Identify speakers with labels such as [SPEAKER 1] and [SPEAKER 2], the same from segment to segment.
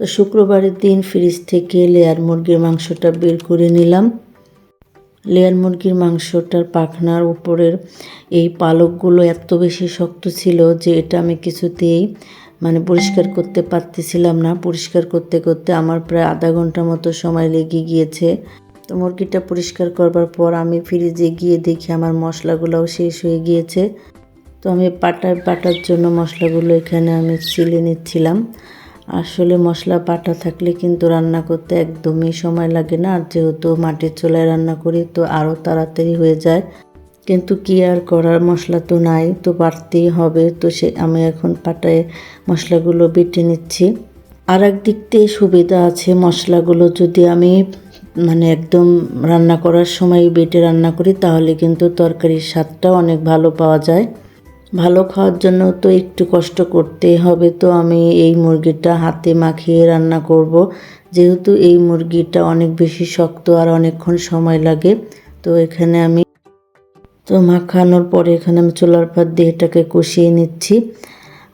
[SPEAKER 1] তো শুক্রবারের দিন ফ্রিজ থেকে লেয়ার মুরগির মাংসটা বের করে নিলাম। লেয়ার মুরগির মাংসটার পাখনার উপরের এই পালকগুলো এত বেশি শক্ত ছিল যে এটা আমি কিছুতেই পরিষ্কার করতে পারতেছিলাম না। পরিষ্কার করতে করতে আমার প্রায় আধা ঘন্টা মতো সময় লেগে গিয়েছে। তো মুরগিটা পরিষ্কার করবার পর আমি ফ্রিজে গিয়ে দেখি আমার মশলাগুলোও শেষ হয়ে গিয়েছে। তো আমি বাটার জন্য মশলাগুলো এখানে আমি ছিলে নিচ্ছিলাম। আসলে মশলা বাটা থাকলে কিন্তু রান্না করতে একদমই সময় লাগে না, আর যেহেতু মাটির চুলায় রান্না করি তো আরও তাড়াতাড়ি হয়ে যায়। কিন্তু কি আর করার, মশলা তো নাই, তো বাটতেই হবে। তো আমি এখন পাটায় মশলাগুলো বেটে নিচ্ছি। আর একদিক দিয়ে সুবিধা আছে, মশলাগুলো যদি আমি একদম রান্না করার সময় বেটে রান্না করি তাহলে কিন্তু তরকারির স্বাদটাও অনেক ভালো পাওয়া যায়। ভালো খাওয়ার জন্য তো একটু কষ্ট করতেই হবে। তো আমি এই মুরগিটা হাতে মাখিয়ে রান্না করব, যেহেতু এই মুরগিটা অনেক বেশি শক্ত আর অনেকক্ষণ সময় লাগে। তো এখানে আমি মাখানোর পরে এখানে আমি চুলার পাত দিয়ে এটাকে কষিয়ে নিচ্ছি।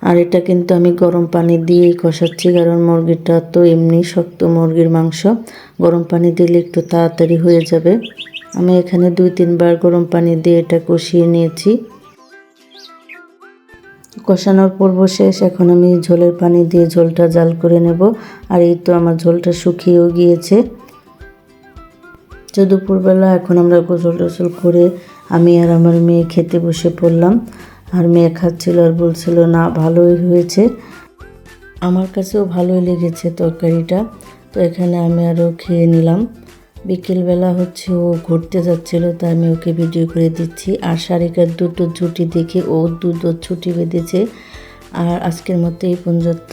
[SPEAKER 1] আর এটা কিন্তু আমি গরম পানি দিয়েই কষাচ্ছি, কারণ মুরগিটা তো এমনি শক্ত মুরগির মাংস, গরম পানি দিলে একটু তাড়াতাড়ি হয়ে যাবে। আমি এখানে 2-3 বার গরম পানি দিয়ে এটা কষিয়ে নিয়েছি। কষানোর পর্ব শেষ। এখন আমি ঝোলের পানি দিয়ে ঝোলটা জাল করে নেব। আর এই তো আমার ঝোলটা শুকিয়েও গিয়েছে। তো দুপুরবেলা এখন আমরা গোসল টোসল করে আমি আর আমার মেয়ে খেতে বসে পড়লাম। আর মেয়ে খাচ্ছিল আর বলছিল না ভালোই হয়েছে। আমার কাছেও ভালোই লেগেছে তরকারিটা। তো এখানে আমি আরও খেয়ে নিলাম। বিকেলবেলা ও ঘুরতে যাচ্ছিল, তাই আমি ওকে ভিডিও করে দিচ্ছি। আর শারিকার দুটো ছুটি দেখে ও দুটো ছুটি বেঁধেছে। আর আজকের মতো এই পর্যন্ত।